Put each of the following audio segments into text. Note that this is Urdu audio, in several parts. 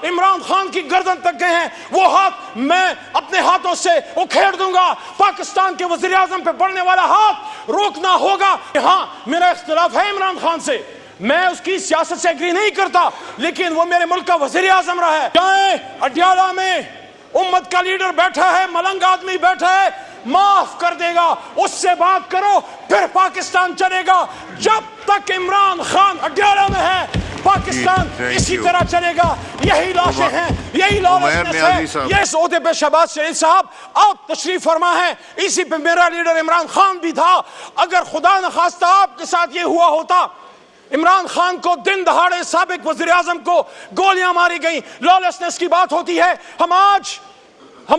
عمران خان کی گردن تک گئے ہیں، وہ ہاتھ میں اپنے ہاتھوں سے اکھیڑ دوں گا۔ پاکستان کے وزیر اعظم پہ بڑھنے والا ہاتھ روکنا ہوگا۔ ہاں میرا اختلاف ہے عمران خان سے، میں اس کی سیاست سے ایگری نہیں کرتا، لیکن وہ میرے ملک کا وزیر اعظم رہا ہے۔ جائیں اڈیالہ میں امت کا لیڈر بیٹھا ہے، ملنگ آدمی بیٹھا ہے، معاف کر دے گا، اس سے بات کرو، پھر پاکستان چلے گا۔ جب تک عمران خان اڈیالہ میں ہے پاکستان اسی طرح چلے گا۔ یہی لاشیں ہیں، یہی لالچنس ہے۔ یہ اس عہدے پہ شہباز شریف صاحب آپ تشریف فرما ہے، اسی پہ میرا لیڈر عمران خان بھی تھا۔ اگر خدا نخواستہ آپ کے ساتھ یہ ہوا ہوتا، عمران خان کو دن دہاڑے سابق وزیر اعظم کو گولیاں ماری گئیں، لالچنس کی بات ہوتی ہے۔ ہم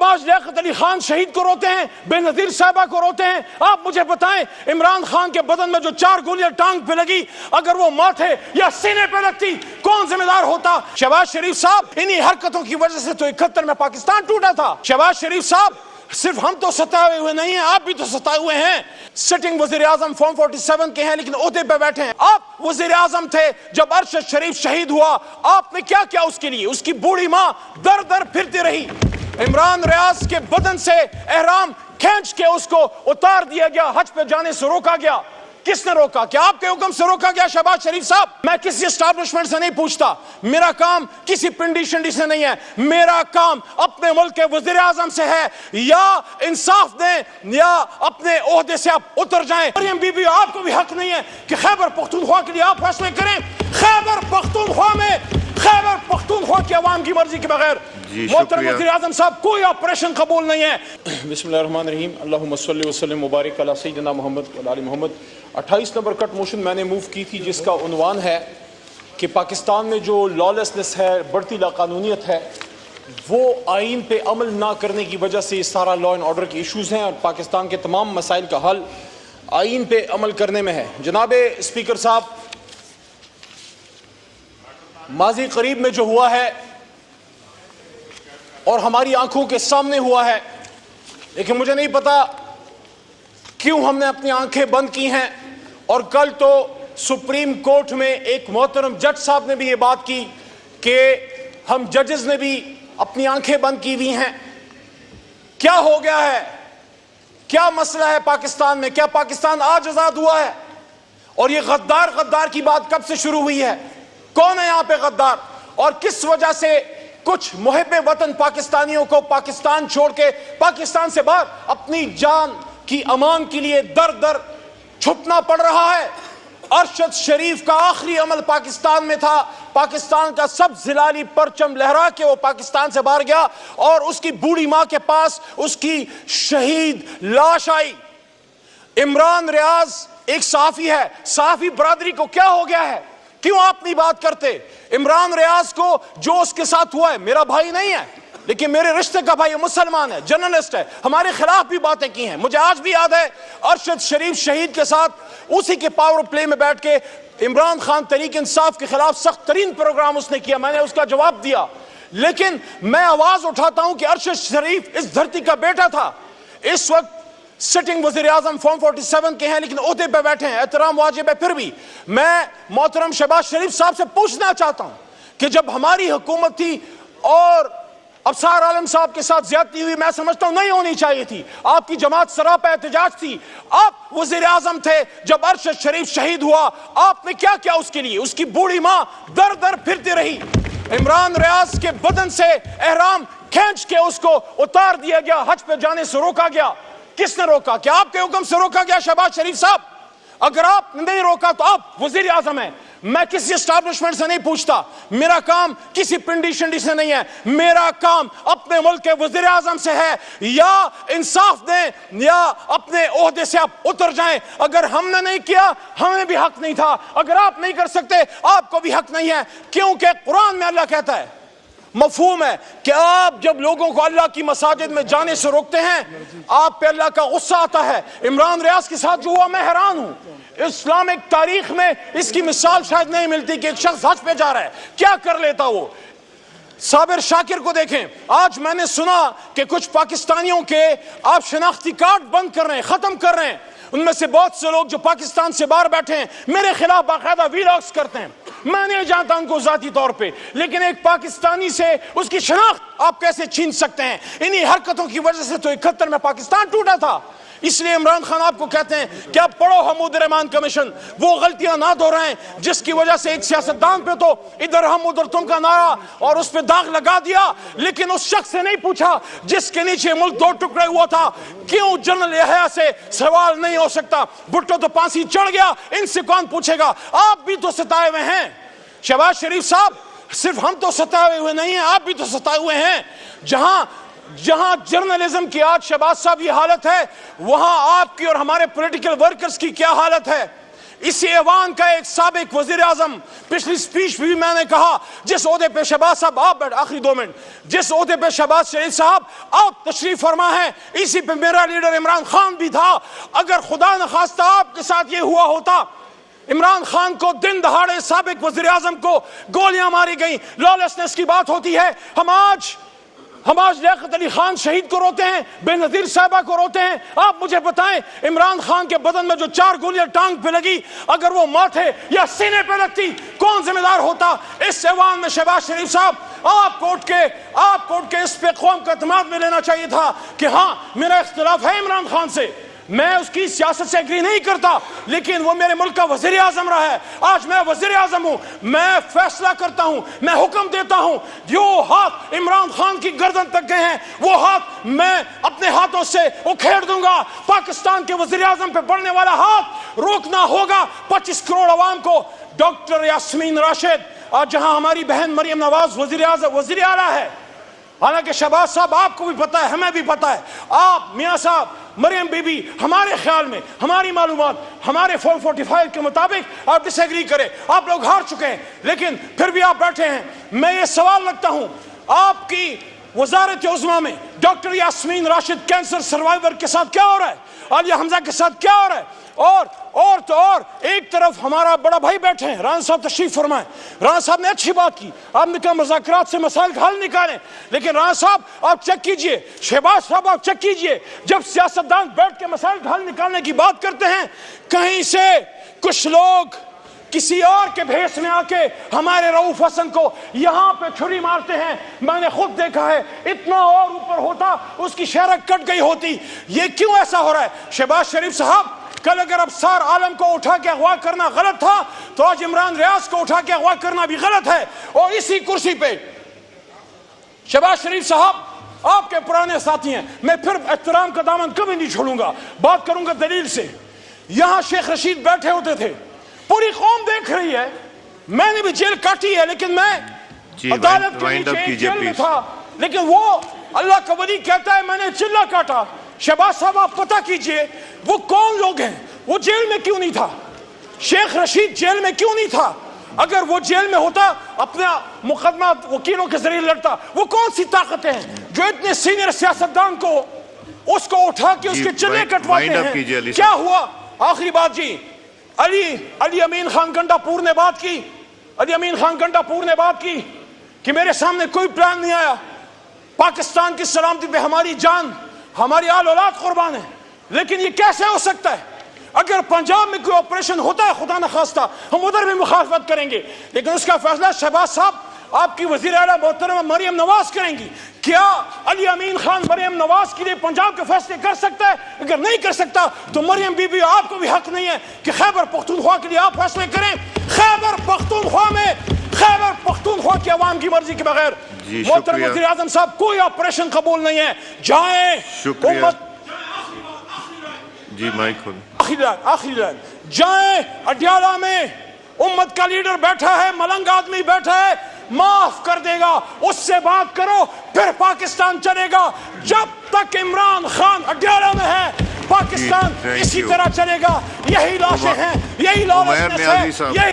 آج لیاقت علی خان شہید کو روتے ہیں، بے نظیر صاحبہ کو روتے ہیں۔ آپ مجھے بتائیں عمران خان کے بدن میں جو 4 گولیاں ٹانگ پہ لگی، اگر وہ ماتھے یا سینے پہ لگتی کون ذمہ دار ہوتا؟ شہباز شریف صاحب انہی حرکتوں کی وجہ سے تو 71 میں پاکستان ٹوٹا تھا۔ شہباز شریف صاحب صرف ہم تو ستائے ہوئے نہیں ہیں، آپ بھی تو ستائے ہوئے ہیں۔ سٹنگ وزیر اعظم فارم 47 کے ہیں لیکن عہدے پہ بیٹھے ہیں۔ آپ وزیر اعظم تھے جب ارشد شریف شہید ہوا، آپ نے کیا کیا اس کے لیے؟ اس کی بوڑھی ماں در در پھرتی رہی۔ عمران ریاض کے بدن سے احرام کھینچ کے اس کو اتار دیا گیا، حج پہ جانے سے روکا گیا۔ کس نے روکا؟ کیا آپ کے حکم سے روکا گیا شہباز شریف صاحب؟ میں کسی اسٹیبلشمنٹ سے نہیں پوچھتا، میرا کام کسی پنڈی شنڈی سے نہیں ہے، میرا کام اپنے ملک کے وزیر اعظم سے ہے۔ یا انصاف دیں یا اپنے عہدے سے آپ اتر جائیں۔ مریم بی بی آپ کو بھی حق نہیں ہے کہ خیبر پختونخوا کے لیے آپ فیصلے کریں۔ خیبر پختونخوا کی عوام کی مرضی کے بغیر محترم وزیر اعظم صاحب کوئی آپریشن قبول نہیں ہے۔ بسم اللہ الرحمن الرحیم، اللہم صلی وسلم مبارک علی سیدنا محمد و علی محمد۔ 28 نمبر کٹ موشن میں نے موو کی تھی جس کا عنوان ہے کہ پاکستان میں جو لالیسنس ہے، بڑھتی لاقانونیت ہے، وہ آئین پہ عمل نہ کرنے کی وجہ سے سارا لا اینڈ آرڈر کی ایشوز ہیں، اور پاکستان کے تمام مسائل کا حل آئین پہ عمل کرنے میں ہے۔ جناب اسپیکر صاحب، ماضی قریب میں جو ہوا ہے اور ہماری آنکھوں کے سامنے ہوا ہے، لیکن مجھے نہیں پتا کیوں ہم نے اپنی آنکھیں بند کی ہیں۔ اور کل تو سپریم کورٹ میں ایک محترم جج صاحب نے بھی یہ بات کی کہ ہم ججز نے بھی اپنی آنکھیں بند کی ہوئی ہیں۔ کیا ہو گیا ہے؟ کیا مسئلہ ہے پاکستان میں؟ کیا پاکستان آج آزاد ہوا ہے؟ اور یہ غدار کی بات کب سے شروع ہوئی ہے؟ کون ہے یہاں پہ غدار؟ اور کس وجہ سے کچھ محب وطن پاکستانیوں کو پاکستان چھوڑ کے پاکستان سے باہر اپنی جان کی امان کے لیے در در چھپنا پڑ رہا ہے؟ ارشد شریف کا آخری عمل پاکستان میں تھا، پاکستان کا سب زلالی پرچم لہرا کے وہ پاکستان سے باہر گیا، اور اس کی بوڑھی ماں کے پاس اس کی شہید لاش آئی۔ عمران ریاض ایک صحافی ہے، صحافی برادری کو کیا ہو گیا ہے؟ کیوں آپ نہیں بات کرتے؟ عمران ریاض کو جو اس کے ساتھ ہوا ہے، میرا بھائی نہیں ہے لیکن میرے رشتے کا بھائی، مسلمان ہے، جرنلسٹ ہے، ہمارے خلاف بھی باتیں کی ہیں۔ مجھے آج بھی یاد ہے ارشد شریف شہید کے ساتھ اسی کے پاور پلے میں بیٹھ کے عمران خان تحریک انصاف کے خلاف سخت ترین پروگرام اس نے کیا، میں نے اس کا جواب دیا۔ لیکن میں آواز اٹھاتا ہوں کہ ارشد شریف اس دھرتی کا بیٹا تھا، اس وقت سٹنگ وزیر اعظم فارم 47 کے ہیں لیکن عہدے پہ بیٹھے ہیں، احترام واجب ہے۔ پھر بھی میں محترم شہباز شریف صاحب سے پوچھنا چاہتا ہوں کہ جب ہماری حکومت تھی اور ابصار عالم صاحب کے ساتھ زیادتی ہوئی، میں سمجھتا ہوں نہیں ہونی چاہیے تھی، آپ کی جماعت سراپا احتجاج تھی، آپ وزیر اعظم تھے جب ارشد شریف شہید ہوا، آپ نے کیا کیا اس کے لیے؟ اس کی بوڑھی ماں در در پھرتی رہی۔ عمران ریاض کے بدن سے احرام کھینچ کے اس کو اتار دیا گیا، حج پہ جانے سے روکا گیا۔ کس نے روکا؟ کیا آپ کے حکم سے روکا گیا شہباز شریف صاحب؟ اگر آپ نے نہیں روکا تو آپ وزیر اعظم ہیں۔ میں کسی اسٹیبلشمنٹ سے نہیں پوچھتا، میرا کام کسی پنڈی شنڈی سے نہیں ہے، میرا کام اپنے ملک کے وزیر اعظم سے ہے۔ یا انصاف دیں یا اپنے عہدے سے آپ اتر جائیں۔ اگر ہم نے نہیں کیا ہمیں بھی حق نہیں تھا، اگر آپ نہیں کر سکتے آپ کو بھی حق نہیں ہے، کیونکہ قرآن میں اللہ کہتا ہے، مفہوم ہے کہ آپ جب لوگوں کو اللہ کی مساجد میں جانے سے روکتے ہیں آپ پہ اللہ کا غصہ آتا ہے۔ عمران ریاض کے ساتھ جو ہوا میں حیران ہوں، اسلامک تاریخ میں اس کی مثال شاید نہیں ملتی کہ ایک شخص حج پہ جا رہا ہے، کیا کر لیتا وہ۔ صابر شاکر کو دیکھیں، آج میں نے سنا کہ کچھ پاکستانیوں کے آپ شناختی کارڈ بند کر رہے ہیں، ختم کر رہے ہیں، ان میں سے بہت سے لوگ جو پاکستان سے باہر بیٹھے ہیں میرے خلاف باقاعدہ ویلاگز کرتے ہیں۔ میں نہیں جانتا ان کو ذاتی طور پہ، لیکن ایک پاکستانی سے اس کی شناخت آپ کیسے چھین سکتے ہیں؟ انہی حرکتوں کی وجہ سے تو 71 میں پاکستان ٹوٹا تھا۔ اس لیے عمران خان آپ کو کہتے ہیں کہ آپ پڑھو حمود الرحمان کمیشن، وہ غلطیاں نہ دہرائیں جس کی وجہ سے ایک سیاستدان پہ تو ادھر ہم ادھر تم کا نعرہ اور اس پہ داغ لگا دیا، لیکن اس شخص سے نہیں پوچھا جس کے نیچے ملک 2 ٹکڑے ہوا تھا۔ کیوں جنرل یحییٰ سے سوال نہیں ہو سکتا؟ بھٹو تو پھانسی چڑھ گیا، ان سے کون پوچھے گا؟ آپ بھی تو ستائے ہوئے ہیں شہباز شریف صاحب، صرف ہم تو ستائے ہوئے نہیں ہیں، آپ بھی تو ستائے ہوئے ہیں۔ جہاں جرنلزم کی آج شہباز صاحب یہ حالت ہے، وہاں آپ کی اور ہمارے پولیٹیکل ورکرز کی کیا حالت ہے؟ اسی ایوان کا ایک سابق وزیر اعظم، پچھلی سپیچ بھی میں نے کہا، جس عہدے پہ شہباز صاحب آپ بیٹھ آخری 2 منٹ، جس عہدے پہ شہباز شریف صاحب آپ تشریف فرما ہے، اسی پہ میرا لیڈر عمران خان بھی تھا۔ اگر خدا نخواستہ آپ کے ساتھ یہ ہوا ہوتا، عمران خان کو دن دہاڑے سابق وزیر اعظم کو گولیاں ماری گئیں، لالسنس کی بات ہوتی ہے، ہم آج لیاقت علی خان شہید کو روتے ہیں، بے نظیر صاحبہ کو روتے ہیں۔ آپ مجھے بتائیں عمران خان کے بدن میں جو 4 گولیاں ٹانگ پہ لگی، اگر وہ ماتھے یا سینے پہ لگتی کون ذمہ دار ہوتا؟ اس ایوان میں شہباز شریف صاحب آپ کو اٹھ کے اس پہ قوم کا اعتماد میں لینا چاہیے تھا کہ ہاں میرا اختلاف ہے عمران خان سے، میں اس کی سیاست سے ایگری نہیں کرتا، لیکن وہ میرے ملک کا وزیر اعظم رہا ہے۔ آج میں وزیر اعظم ہوں، میں فیصلہ کرتا ہوں، میں حکم دیتا ہوں۔ جو ہاتھ عمران خان کی گردن تک گئے ہیں وہ ہاتھ میں اپنے ہاتھوں سے اکھیڑ دوں گا۔ پاکستان کے وزیر اعظم پہ بڑھنے والا ہاتھ روکنا ہوگا۔ 25 کروڑ عوام کو ڈاکٹر یاسمین راشد، آج جہاں ہماری بہن مریم نواز وزیر اعلیٰ ہے، حالانکہ شہباز صاحب آپ کو بھی پتا ہے، ہمیں بھی پتا ہے، آپ میاں صاحب مریم بی بی، ہمارے خیال میں ہماری معلومات ہمارے فارم 45 کے مطابق آپ ڈس ایگری کریں، آپ لوگ ہار چکے ہیں، لیکن پھر بھی آپ بیٹھے ہیں۔ میں یہ سوال رکھتا ہوں، آپ کی وزارت عظمیٰ میں doctor Yasmin Rashid cancer survivor کے ساتھ کیا ہو رہا ہے؟ عالیہ حمزہ کے ساتھ کیا ہو رہا ہے؟ اور ایک طرف ہمارا بڑا بھائی بیٹھے ہیں، رانا صاحب تشریف فرمائیں۔ رانا صاحب نے اچھی بات کی، آپ نے کہا مذاکرات سے مسائل کا حل نکالیں، لیکن رانا صاحب آپ چیک کیجئے، شہباز صاحب آپ چیک کیجئے، جب سیاستدان بیٹھ کے مسائل کا حل نکالنے کی بات کرتے ہیں، کہیں سے کچھ لوگ کسی اور کے بھیس میں آ کے ہمارے رؤوف حسن کو یہاں پہ چھری مارتے ہیں۔ میں نے خود دیکھا ہے، اتنا اور اوپر ہوتا اس کی شہرت کٹ گئی ہوتی۔ یہ کیوں ایسا ہو رہا ہے؟ شہباز شریف صاحب، کل اگر ابصار عالم کو اٹھا کے اغوا کرنا غلط تھا تو آج عمران ریاض کو اٹھا کے اغوا کرنا بھی غلط ہے۔ اور اسی کرسی پہ شہباز شریف صاحب آپ کے پرانے ساتھی ہیں، میں پھر احترام کا دامن کبھی نہیں چھوڑوں گا، بات کروں گا دلیل سے۔ یہاں شیخ رشید بیٹھے ہوتے تھے، پوری قوم دیکھ رہی ہے، میں نے بھی جیل کاٹی ہے، لیکن میں عدالت کے نیچے جیل میں تھا، لیکن وہ اللہ کا ولی کہتا ہے میں نے چلہ کاٹا۔ شہباز صاحب آپ پتہ کیجئے وہ کون لوگ ہیں، وہ جیل میں کیوں نہیں تھا؟ شیخ رشید جیل میں کیوں نہیں تھا؟ اگر وہ جیل میں ہوتا اپنا مقدمہ وکیلوں کے ذریعے لڑتا۔ وہ کون سی طاقتیں ہیں جو اتنے سینئر سیاستدان کو اس کو اٹھا کے اس کے چلے کٹواتے ہیں؟ کیا ہوا؟ آخری بات جی، علی امین خان گنڈا پور نے بات کی، علی امین خان گنڈا پور نے بات کی کہ میرے سامنے کوئی پلان نہیں آیا، پاکستان کی سلامتی پہ ہماری جان ہماری آل اولاد قربان ہے، لیکن یہ کیسے ہو سکتا ہے؟ اگر پنجاب میں کوئی آپریشن ہوتا ہے خدا نخواستہ ہم ادھر بھی مخالفت کریں گے، لیکن اس کا فیصلہ شہباز صاحب آپ کی وزیر اعلیٰ محترمہ مریم نواز کریں گی۔ کیا علی امین خان مریم نواز کے لیے پنجاب کے فیصلے کر سکتا ہے؟ اگر نہیں کر سکتا تو مریم بی بی آپ کو بھی حق نہیں ہے کہ خیبر پختونخوا کے لیے آپ فیصلے کریں۔ خیبر پختونخوا کی عوام کی مرضی کے بغیر محترم وزیر اعظم صاحب کوئی آپریشن قبول نہیں ہے۔ جائیں جی مائک کھول، آخری لائن، جائیں اڈیالہ میں امت کا لیڈر بیٹھا ہے، ملنگ آدمی بیٹھا ہے، معاف کر دے گا، اس سے بات کرو، پھر پاکستان چلے گا۔ جب تک عمران خان اڈیالہ میں ہے پاکستان اسی طرح چلے گا۔ یہی لاشیں ہیں، یہی لالچ ہے، یہی